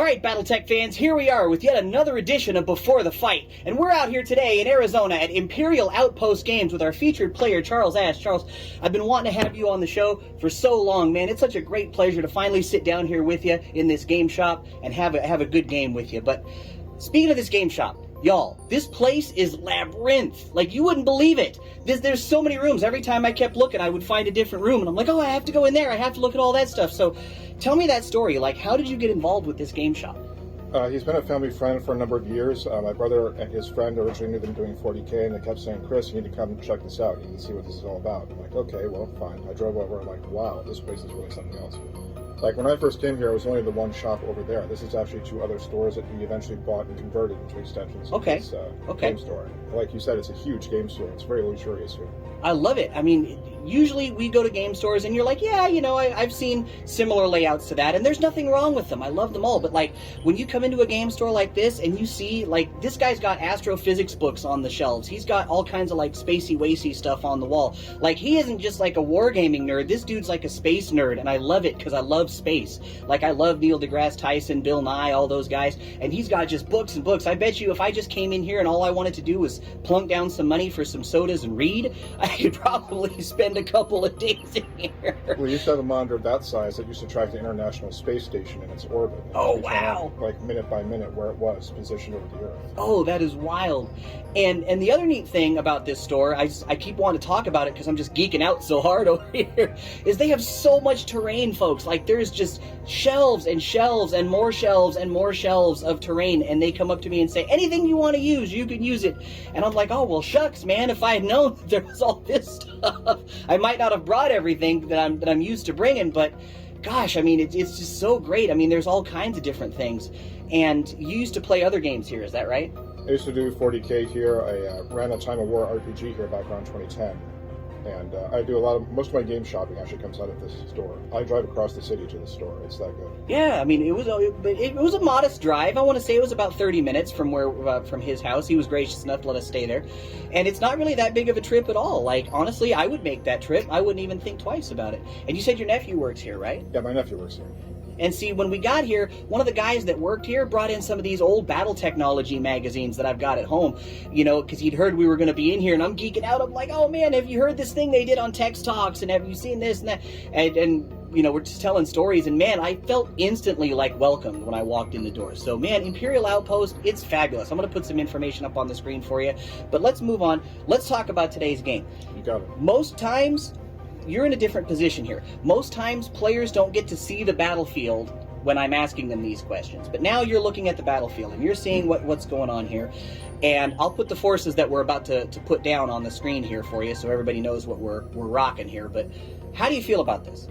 Alright, Battletech fans, here we are with yet another edition of Before the Fight. And we're out here today in Arizona at Imperial Outpost Games with our featured player, Charles Ash. Charles, I've been wanting to have you on the show for so long, man. It's such a great pleasure to finally sit down here with you in this game shop and have a good game with you. But speaking of this game shop, y'all, this place is labyrinth. Like, you wouldn't believe it. There's so many rooms. Every time I kept looking, I would find a different room. And I'm like, oh, I have to go in there. I have to look at all that stuff. So tell me that story. Like, how did you get involved with this game shop? He's been a family friend for a number of years. My brother and his friend originally knew them doing 40K, and they kept saying, Chris, you need to come check this out. You need to see what this is all about. I'm like, okay, well, fine. I drove over. I'm like, wow, this place is really something else. Like, when I first came here, it was only the one shop over there. This is actually two other stores that he eventually bought and converted into extensions of this game store. Like you said, it's a huge game store. It's very luxurious here. I love it. I mean, usually we go to game stores and you're like, yeah, you know, I've seen similar layouts to that, and there's nothing wrong with them. I love them all. But, like, when you come into a game store like this and you see, like, this guy's got astrophysics books on the shelves. He's got all kinds of, like, spacey-wacy stuff on the wall. Like, he isn't just, like, a wargaming nerd. This dude's, like, a space nerd, and I love it because I love space. Like, I love Neil deGrasse Tyson, Bill Nye, all those guys, and he's got just books and books. I bet you if I just came in here and all I wanted to do was plunk down some money for some sodas and read, I could probably spend a couple of days in here. We used to have a monitor of that size that used to track the International Space Station in its orbit. Oh, wow. Like, minute by minute where it was positioned over the Earth. Oh, that is wild. And the other neat thing about this store, I keep wanting to talk about it because I'm just geeking out so hard over here, is they have so much terrain, folks. Like, there's just shelves and shelves and more shelves and more shelves of terrain, and they come up to me and say, anything you want to use, you can use it. And I'm like, oh, well, shucks, man, if I had known there was all this stuff, I might not have brought everything that I'm used to bringing, but gosh, I mean, it's just so great. I mean, there's all kinds of different things. And you used to play other games here, is that right? I used to do 40K here. I ran a Time of War RPG here back around 2010. And I do most of my game shopping actually comes out of this store. I drive across the city to the store. It's that good. Yeah, I mean, it was a modest drive. I want to say it was about 30 minutes from from his house. He was gracious enough to let us stay there. And it's not really that big of a trip at all. Like, honestly, I would make that trip. I wouldn't even think twice about it. And you said your nephew works here, right? Yeah, my nephew works here. And see, when we got here, one of the guys that worked here brought in some of these old battle technology magazines that I've got at home, you know, because he'd heard we were going to be in here, and I'm geeking out. I'm like, oh, man, have you heard this thing they did on Text Talks, and have you seen this and that? And you know, we're just telling stories, and, man, I felt instantly, like, welcomed when I walked in the door. So, man, Imperial Outpost, it's fabulous. I'm going to put some information up on the screen for you, but let's move on. Let's talk about today's game. You got it. Most times, you're in a different position here. Most times, players don't get to see the battlefield when I'm asking them these questions. But now you're looking at the battlefield, and you're seeing what's going on here. And I'll put the forces that we're about to put down on the screen here for you so everybody knows what we're rocking here. But how do you feel about this?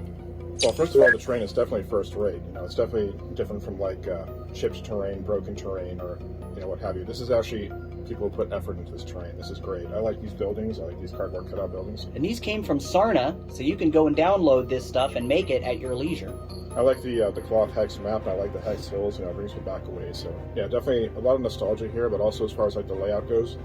Well, first of all, the terrain is definitely first rate. You know, it's definitely different from, like, chipped terrain, broken terrain, or, you know, what have you. This is actually people who put effort into this terrain. This is great. I like these buildings. I like these cardboard cutout buildings. And these came from Sarna, so you can go and download this stuff and make it at your leisure. I like the cloth hex map. I like the hex hills. You know, it brings me back away. So, yeah, definitely a lot of nostalgia here, but also as far as, like, the layout goes,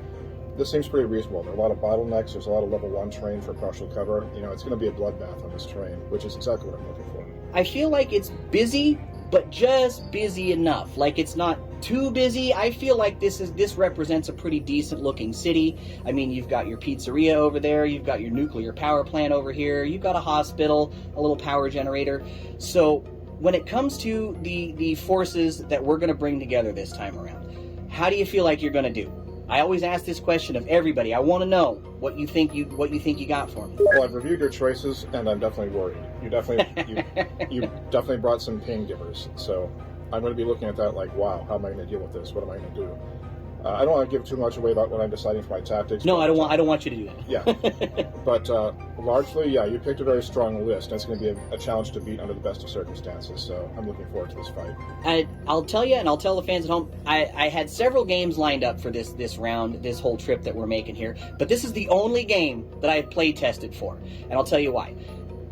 this seems pretty reasonable. There are a lot of bottlenecks. There's a lot of level 1 terrain for partial cover. You know, it's going to be a bloodbath on this terrain, which is exactly what I'm looking for. I feel like it's busy, but just busy enough. Like, it's not too busy. I feel like this represents a pretty decent looking city. I mean, you've got your pizzeria over there, you've got your nuclear power plant over here, you've got a hospital, a little power generator. So when it comes to the forces that we're going to bring together this time around, how do you feel like you're going to do? I always ask this question of everybody. I want to know what you think you got for me. Well, I've reviewed your choices, and I'm definitely worried. You definitely brought some pain givers. So I'm going to be looking at that like, wow, how am I going to deal with this? What am I going to do? I don't want to give too much away about what I'm deciding for my tactics. No, I don't want you to do that. Yeah, but largely, yeah, you picked a very strong list. That's going to be a challenge to beat under the best of circumstances. So I'm looking forward to this fight. I'll tell you, and I'll tell the fans at home, I had several games lined up for this round, this whole trip that we're making here. But this is the only game that I have play tested for, and I'll tell you why.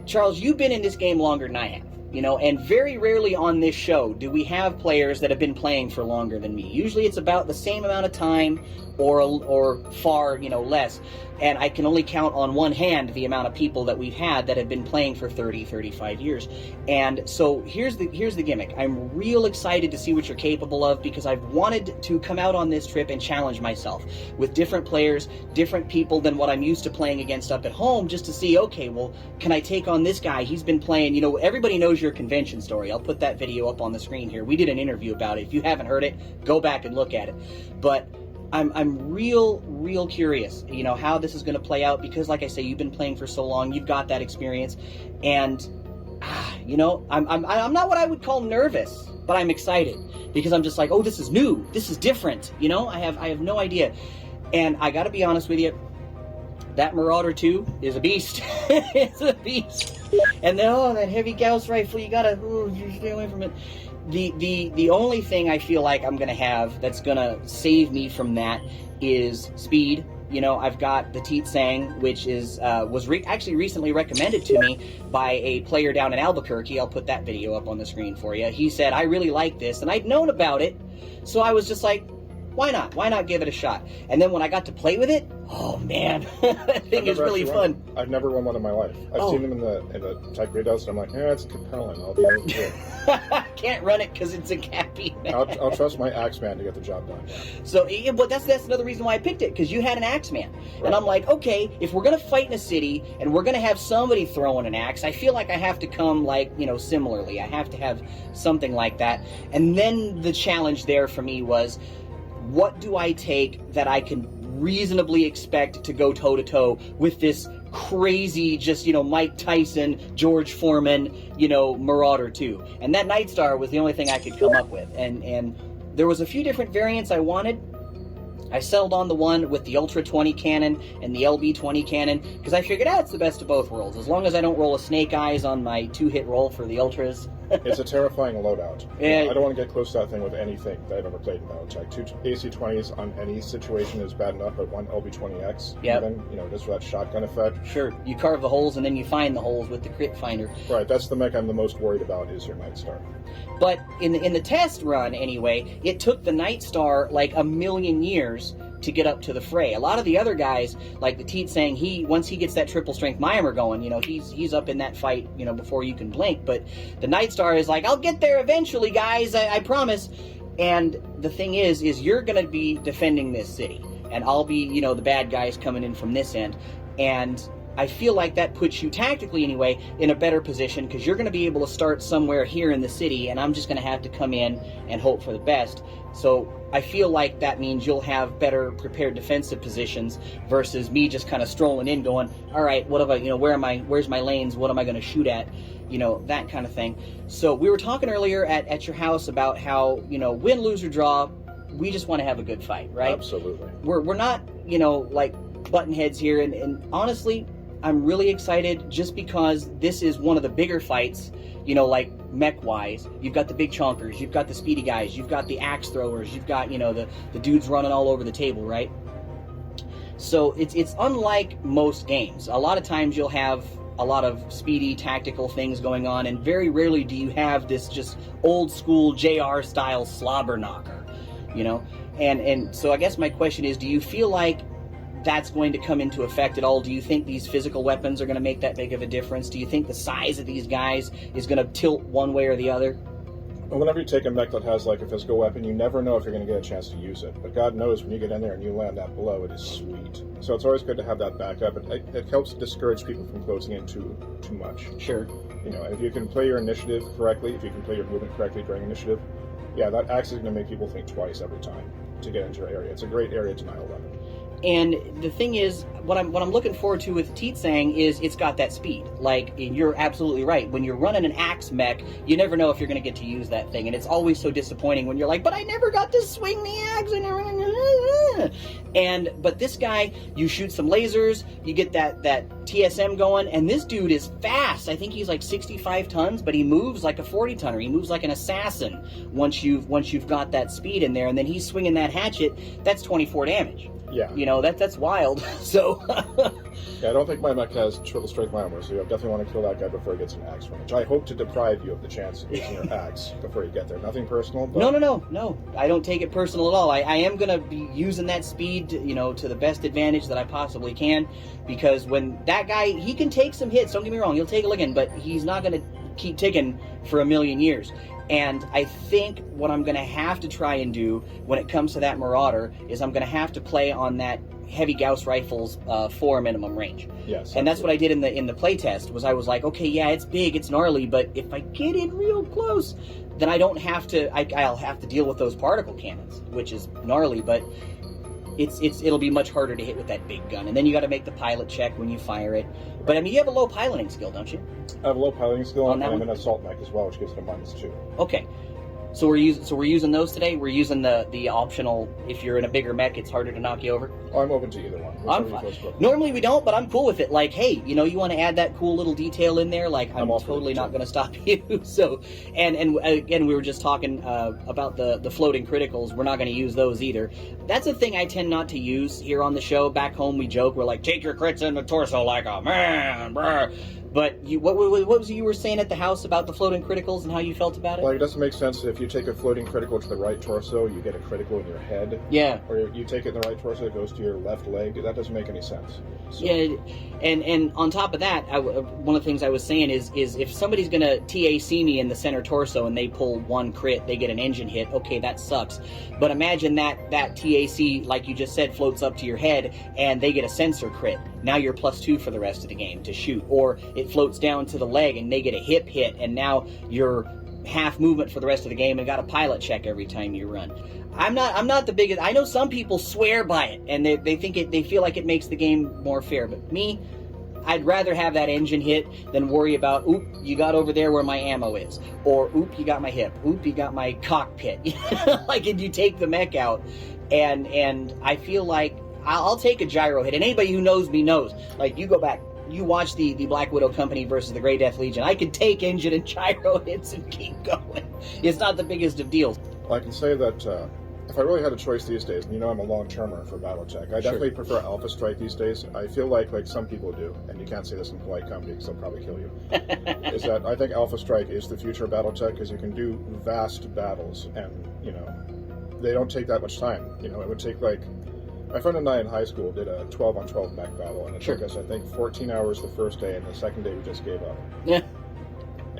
Charles, you've been in this game longer than I have. You know, and very rarely on this show do we have players that have been playing for longer than me. Usually it's about the same amount of time, or far, less. And I can only count on one hand the amount of people that we've had that have been playing for 30, 35 years. And so here's the gimmick. I'm real excited to see what you're capable of, because I've wanted to come out on this trip and challenge myself with different players, different people than what I'm used to playing against up at home, just to see, okay, well, can I take on this guy? He's been playing, everybody knows your convention story. I'll put that video up on the screen here. We did an interview about it. If you haven't heard it, go back and look at it. But I'm real curious, how this is going to play out, because like I say, you've been playing for so long, you've got that experience, and I'm not what I would call nervous, but I'm excited, because I'm just like, oh, this is new, this is different, I have no idea. And I got to be honest with you, that Marauder II is a beast. It's a beast. And then, that heavy Gauss rifle, you gotta stay away from it. The only thing I feel like I'm gonna have that's gonna save me from that is speed. I've got the TITANS, which is actually recently recommended to me by a player down in Albuquerque. I'll put that video up on the screen for you. He said, I really like this, and I'd known about it, so I was just like, why not? Why not give it a shot? And then when I got to play with it, oh man, that thing is really fun. I've never run one in my life. I've seen them in the Type Readouts, and I'm like, it's compelling. I'll be able to do it. Can't run it because it's a Cappy. I'll trust my Axeman to get the job done. So, but that's another reason why I picked it, because you had an Axeman. Right. And I'm like, okay, if we're going to fight in a city and we're going to have somebody throwing an axe, I feel like I have to come similarly. I have to have something like that. And then the challenge there for me was, what do I take that I can reasonably expect to go toe-to-toe with this crazy, just, Mike Tyson, George Foreman, Marauder II? And that Nightstar was the only thing I could come up with. And there was a few different variants I wanted. I settled on the one with the Ultra 20 cannon and the LB 20 cannon, because I figured, it's the best of both worlds. As long as I don't roll a snake eyes on my 2-hit roll for the Ultras. It's a terrifying loadout. And I don't want to get close to that thing with anything that I've ever played in Battletech. 2 AC-20s on any situation is bad enough, but one LB-20X, even, just for that shotgun effect. Sure, you carve the holes and then you find the holes with the crit finder. Right, that's the mech I'm the most worried about, is your Nightstar. But in the test run, anyway, it took the Nightstar like a million years to get up to the fray. A lot of the other guys, like the Teat saying, once he gets that triple strength Mimer going, he's up in that fight, before you can blink. But the Nightstar is like, I'll get there eventually, guys, I promise. And the thing is you're going to be defending this city, and I'll be, the bad guys coming in from this end. And I feel like that puts you, tactically anyway, in a better position, because you're going to be able to start somewhere here in the city, and I'm just going to have to come in and hope for the best. So I feel like that means you'll have better prepared defensive positions versus me just kind of strolling in going, all right, what have I, where's my lanes, what am I going to shoot at, that kind of thing. So we were talking earlier at your house about how, win, lose, or draw, we just want to have a good fight, right? Absolutely. We're not, like button heads here, and honestly, I'm really excited just because this is one of the bigger fights, like mech-wise. You've got the big chonkers, you've got the speedy guys, you've got the axe throwers, you've got, the dudes running all over the table, right? So it's unlike most games. A lot of times you'll have a lot of speedy tactical things going on, and very rarely do you have this just old school JR style slobber knocker, And so I guess my question is, do you feel like that's going to come into effect at all? Do you think these physical weapons are going to make that big of a difference? Do you think the size of these guys is going to tilt one way or the other? Well, whenever you take a mech that has like a physical weapon, you never know if you're going to get a chance to use it. But God knows when you get in there and you land that blow, it is sweet. So it's always good to have that backup. It helps discourage people from closing in too much. Sure. If you can play your initiative correctly, if you can play your movement correctly during initiative, that axe is going to make people think twice every time to get into your area. It's a great area denial weapon. And the thing is, what I'm looking forward to with Teetsang is it's got that speed. Like, you're absolutely right. When you're running an axe mech, you never know if you're going to get to use that thing. And it's always so disappointing when you're like, but I never got to swing the axe. But this guy, you shoot some lasers, you get that TSM going, and this dude is fast. I think he's like 65 tons, but he moves like a 40-tonner. He moves like an assassin once you've got that speed in there. And then he's swinging that hatchet, that's 24 damage. Yeah. You know, that's wild. So... Yeah, I don't think my mech has triple strike armor, so you definitely want to kill that guy before he gets an axe range. I hope to deprive you of the chance of using your axe before you get there. Nothing personal, but... No. I don't take it personal at all. I am going to be using that speed, you know, to the best advantage that I possibly can, because when that guy, he can take some hits, don't get me wrong, he'll take a licking, but he's not going to keep ticking for a million years. And I think what I'm going to have to try and do when it comes to that Marauder is I'm going to have to play on that heavy Gauss rifle's 4 minimum range. Yes. And that's what I did in the playtest, was I was like, okay, yeah, it's big, it's gnarly, but if I get in real close, then I don't have to, I'll have to deal with those particle cannons, which is gnarly, but it'll be much harder to hit with that big gun. And then you got to make the pilot check when you fire it. But I mean, you have a low piloting skill, don't you? I have a low piloting skill, On and that I'm one? an assault mech as well, which gives it a -2. Okay. So we're using those today. We're using the optional. If you're in a bigger mech, it's harder to knock you over. Oh, I'm open to either one. I'm Whichever you fine. feel is Normally we don't, but I'm cool with it. Like, hey, you know, you want to add that cool little detail in there? Like, I'm all for totally it, not too. going to stop you. So, and again, we were just talking about the floating criticals. We're not going to use those either. That's a thing I tend not to use here on the show. Back home, we joke. We're like, take your crits in the torso like a man, bruh. But what was it you were saying at the house about the floating criticals and how you felt about it? Well, it doesn't make sense if you take a floating critical to the right torso, you get a critical in your head. Yeah. Or you take it in the right torso, it goes to your left leg. That doesn't make any sense. So, Yeah, and on top of that, one of the things I was saying is if somebody's going to TAC me in the center torso and they pull 1 crit, they get an engine hit, okay, that sucks. But imagine that TAC, like you just said, floats up to your head and they get a sensor crit. Now you're +2 for the rest of the game to shoot. Or it floats down to the leg and they get a hip hit, and now you're half movement for the rest of the game and got a pilot check every time you run. I'm not the biggest. I know some people swear by it and they think they feel like it makes the game more fair, but me, I'd rather have that engine hit than worry about, oop, you got over there where my ammo is, or oop, you got my hip, oop, you got my cockpit. Like, if you take the mech out, and I feel like I'll take a gyro hit, and anybody who knows me knows, like, you go back, you watch the Black Widow Company versus the Grey Death Legion, I could take engine and gyro hits and keep going. It's not the biggest of deals. I can say that if I really had a choice these days, and you know I'm a long-termer for Battletech, I definitely prefer Alpha Strike these days. I feel like some people do, and you can't say this in polite comedy because they'll probably kill you, is that I think Alpha Strike is the future of Battletech because you can do vast battles, and, you know, they don't take that much time. You know, it would take, like, my friend and I in high school did a 12-on-12 mech battle, and it took us, I think, 14 hours the first day, and the second day we just gave up. Yeah.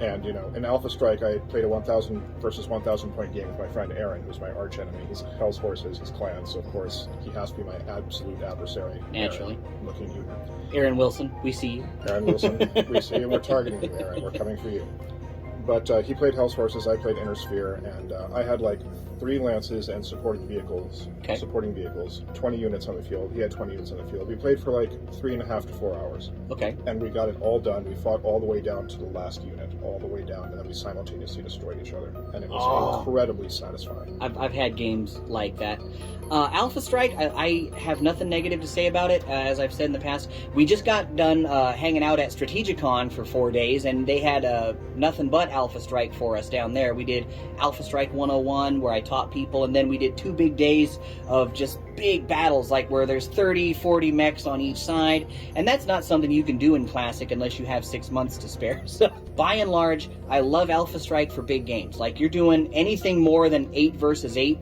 And, you know, in Alpha Strike, I played a 1,000 versus 1,000 point game with my friend Aaron, who's my arch enemy. He's Hell's Horses, his clan, so of course he has to be my absolute adversary. Naturally. Aaron, looking at you. Aaron Wilson, we see you. Aaron Wilson, we see you, we're targeting you, Aaron. We're coming for you. But he played Hell's Horses, I played Inner Sphere, and I had like 3 lances and supporting vehicles, 20 units on the field. He had 20 units on the field. We played for like 3.5 to 4 hours. Okay. And we got it all done. We fought all the way down to the last unit, all the way down, and then we simultaneously destroyed each other. And it was incredibly satisfying. I've had games like that. Alpha Strike, I have nothing negative to say about it, as I've said in the past. We just got done hanging out at Strategicon for 4 days, and they had nothing but Alpha Strike for us down there. We did Alpha Strike 101, where I taught people, and then we did 2 big days of just big battles, like where there's 30, 40 mechs on each side, and that's not something you can do in Classic unless you have 6 months to spare. So, by and large, I love Alpha Strike for big games. Like, you're doing anything more than 8 versus 8,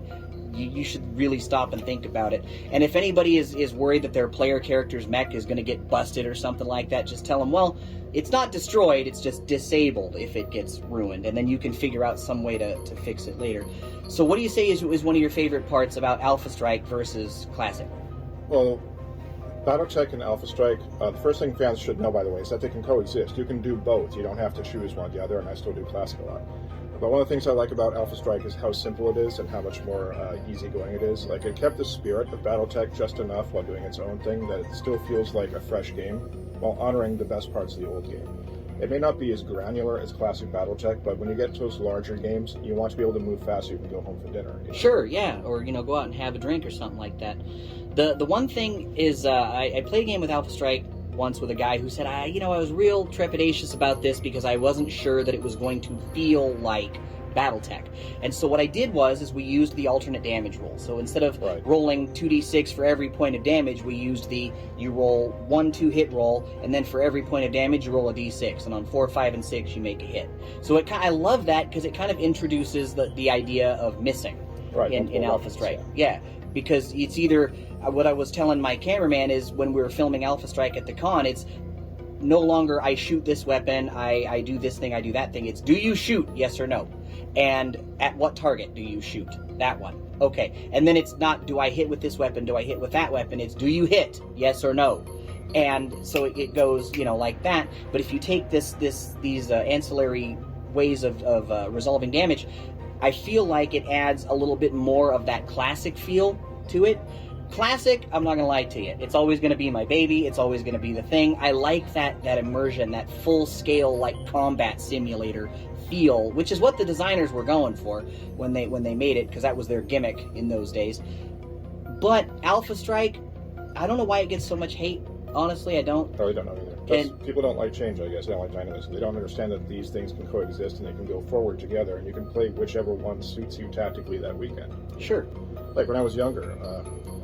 you should really stop and think about it. And if anybody is worried that their player character's mech is going to get busted or something like that, just tell them, well, it's not destroyed, it's just disabled if it gets ruined, and then you can figure out some way to fix it later. So what do you say is one of your favorite parts about Alpha Strike versus Classic? Well, Battletech and Alpha Strike, the first thing fans should know, by the way, is that they can coexist. You can do both. You don't have to choose one or the other, and I still do Classic a lot. But one of the things I like about Alpha Strike is how simple it is and how much more easygoing it is. Like, it kept the spirit of Battletech just enough while doing its own thing that it still feels like a fresh game while honoring the best parts of the old game. It may not be as granular as classic Battletech, but when you get to those larger games, you want to be able to move fast so you can go home for dinner. You know? Sure, yeah, or go out and have a drink or something like that. The one thing is, I played a game with Alpha Strike once with a guy who said, I was real trepidatious about this because I wasn't sure that it was going to feel like Battletech. And so what I did is we used the alternate damage roll. So instead of rolling 2d6 for every point of damage, we used you roll 1-2 hit roll, and then for every point of damage you roll a d6, and on 4, 5, and 6 you make a hit. So I love that because it kind of introduces the idea of missing in Alpha Strike. Yeah, because it's either, what I was telling my cameraman is when we were filming Alpha Strike at the con, it's no longer I shoot this weapon, I do this thing, I do that thing. It's do you shoot, yes or no? And at what target do you shoot? That one. Okay. And then it's not do I hit with this weapon, do I hit with that weapon? It's do you hit, yes or no? And so it goes, like that. But if you take these ancillary ways of resolving damage, I feel like it adds a little bit more of that classic feel to it. Classic, I'm not going to lie to you. It's always going to be my baby. It's always going to be the thing. I like that immersion, that full-scale, combat simulator feel, which is what the designers were going for when they made it, because that was their gimmick in those days. But Alpha Strike, I don't know why it gets so much hate. Honestly, I don't. Probably don't know either. People don't like change, I guess. They don't like dynamism. They don't understand that these things can coexist and they can go forward together, and you can play whichever one suits you tactically that weekend. Sure. Like when I was younger,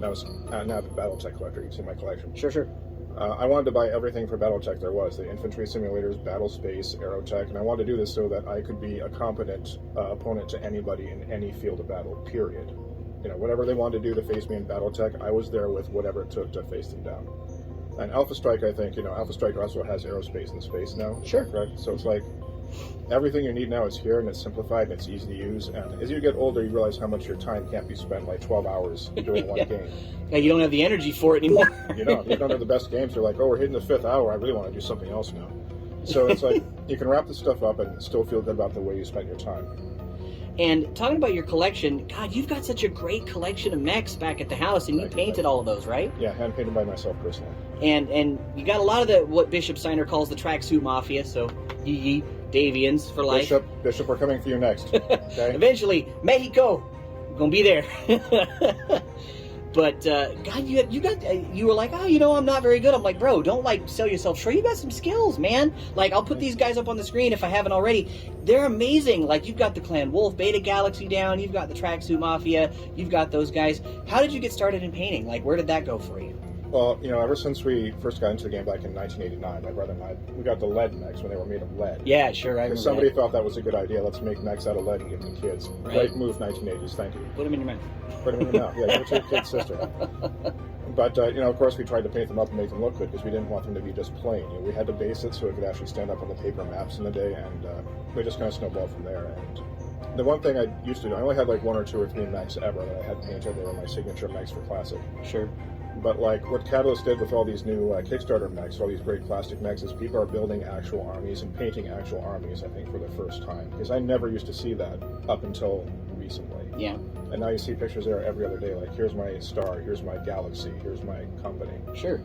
I was now a Battletech collector. You can see my collection. Sure. I wanted to buy everything for Battletech there was. The infantry simulators, battle space, aerotech, and I wanted to do this so that I could be a competent opponent to anybody in any field of battle, period. Whatever they wanted to do to face me in Battletech, I was there with whatever it took to face them down. And Alpha Strike, I think, Alpha Strike also has aerospace and space now. Sure. Correct? So it's like, everything you need now is here, and it's simplified, and it's easy to use. And as you get older, you realize how much your time can't be spent, 12 hours doing one game. Yeah, you don't have the energy for it anymore. You don't have the best games. You're like, oh, we're hitting the 5th hour. I really want to do something else now. So it's like, you can wrap this stuff up and still feel good about the way you spent your time. And talking about your collection, God, you've got such a great collection of mechs back at the house, and you painted all of those, right? Yeah, hand-painted by myself personally. And you got a lot of what Bishop Steiner calls the tracksuit mafia, so yee Davians for life. Bishop, we're coming for you next. Okay? Eventually, Mexico, gonna be there. But God, you were like, I'm not very good. I'm like, bro, don't sell yourself short. You got some skills, man. I'll put these guys up on the screen if I haven't already. They're amazing. You've got the Clan Wolf, Beta Galaxy down. You've got the Tracksuit Mafia. You've got those guys. How did you get started in painting? Where did that go for you? Well, ever since we first got into the game back in 1989, my brother and I, we got the lead mechs when they were made of lead. Yeah, sure. I remember somebody thought that was a good idea. Let's make mechs out of lead and give them to kids. Right. Great move, 1980s. Thank you. Put them in your mouth. Put them in your mouth. Yeah, give it to your kid's sister. But, of course, we tried to paint them up and make them look good because we didn't want them to be just plain. We had to base it so it could actually stand up on the paper maps in the day, and we just kind of snowballed from there. And the one thing I used to do, I only had 1 or 2 or 3 mechs ever that I had painted. They were my signature mechs for Classic. Sure. But what Catalyst did with all these new Kickstarter mechs, all these great plastic mechs, is people are building actual armies and painting actual armies, I think, for the first time. Because I never used to see that up until recently. Yeah. And now you see pictures there every other day, here's my star, here's my galaxy, here's my company. Sure.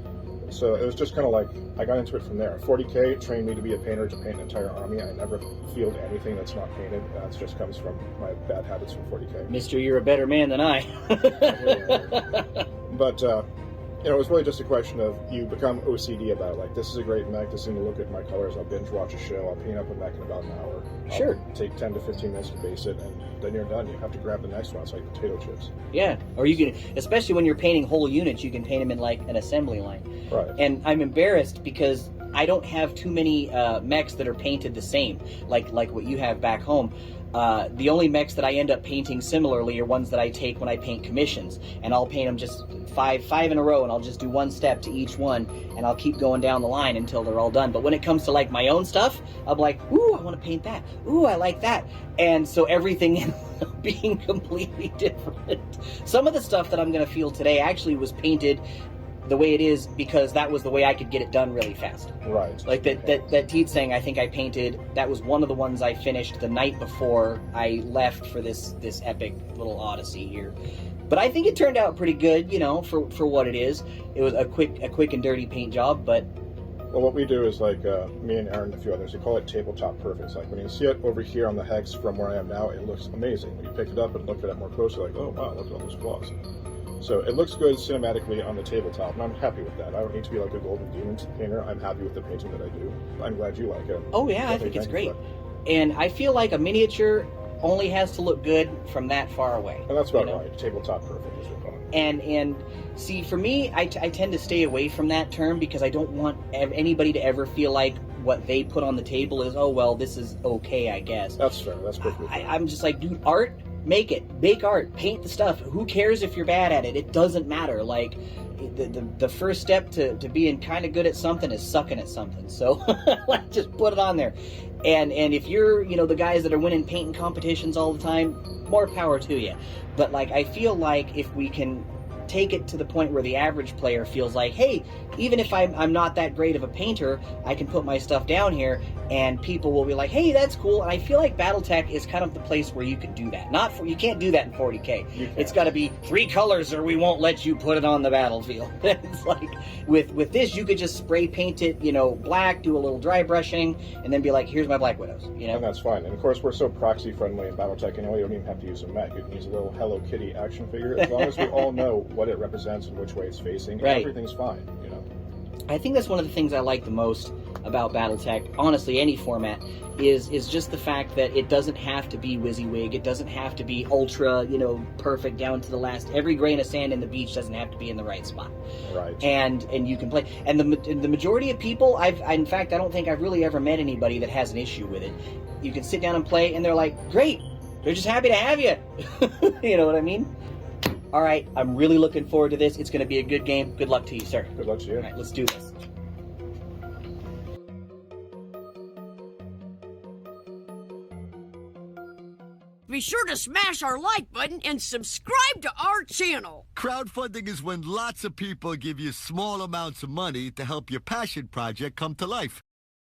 So it was just kind of I got into it from there. 40K trained me to be a painter, to paint an entire army. I never field anything that's not painted. That just comes from my bad habits from 40K. Mister, you're a better man than I. But, it was really just a question of you become OCD about it. This is a great mech. This is going to look at my colors. I'll binge watch a show. I'll paint up a mech in about an hour. Sure. I'll take 10 to 15 minutes to base it, and then you're done. You have to grab the next one. It's like potato chips. Yeah. Or you can, especially when you're painting whole units, you can paint them in an assembly line. Right. And I'm embarrassed because I don't have too many mechs that are painted the same, like what you have back home. The only mechs that I end up painting similarly are ones that I take when I paint commissions, and I'll paint them just five in a row, and I'll just do one step to each one, and I'll keep going down the line until they're all done. But when it comes to my own stuff, I'm like, ooh, I want to paint that. Ooh, I like that. And so everything ends up being completely different. Some of the stuff that I'm going to field today actually was painted the way it is because that was the way I could get it done really fast. Right. That Teats thing, I think I painted, that was one of the ones I finished the night before I left for this epic little odyssey here. But I think it turned out pretty good, for what it is. It was a quick and dirty paint job, but... Well, what we do is me and Aaron and a few others, we call it tabletop perfect. It's when you see it over here on the hex from where I am now, it looks amazing. When you pick it up and look at it more closely, oh wow, look at all those flaws. So it looks good cinematically on the tabletop, and I'm happy with that. I don't need to be like a golden demon painter. I'm happy with the painting that I do. I'm glad you like it. Oh yeah, I think it's great. And I feel like a miniature, only has to look good from that far away. And that's about right. Tabletop perfect is what we And see, for me, I tend to stay away from that term because I don't want anybody to ever feel like what they put on the table is, oh, well, this is okay, I guess. That's fair. That's perfectly fair. I'm just like, dude, art, make it. Make art. Paint the stuff. Who cares if you're bad at it? It doesn't matter. Like, the first step to being kind of good at something is sucking at something. So, like, just put it on there. And if you're, the guys that are winning painting competitions all the time, more power to you. But, like, I feel like if we can take it to the point where the average player feels like, hey, even if I'm not that great of a painter, I can put my stuff down here and people will be like, hey, that's cool. And I feel like Battletech is kind of the place where you can do that. You can't do that in 40K. It's got to be 3 colors or we won't let you put it on the battlefield. It's like with this, you could just spray paint it, black, do a little dry brushing, and then be like, here's my Black Widows. And that's fine. And of course, we're so proxy friendly in Battletech, you don't even have to use a mech. You can use a little Hello Kitty action figure. As long as we all know what it represents and which way it's facing, right. Everything's fine. I think that's one of the things I like the most about Battletech, honestly, any format, is just the fact that it doesn't have to be WYSIWYG. It doesn't have to be ultra, perfect down to the last. Every grain of sand in the beach doesn't have to be in the right spot. Right. And you can play. And the majority of people, in fact, I don't think I've really ever met anybody that has an issue with it. You can sit down and play, and they're like, great. They're just happy to have you. You know what I mean? All right, I'm really looking forward to this. It's going to be a good game. Good luck to you, sir. Good luck to you. All right, let's do this. Be sure to smash our like button and subscribe to our channel. Crowdfunding is when lots of people give you small amounts of money to help your passion project come to life.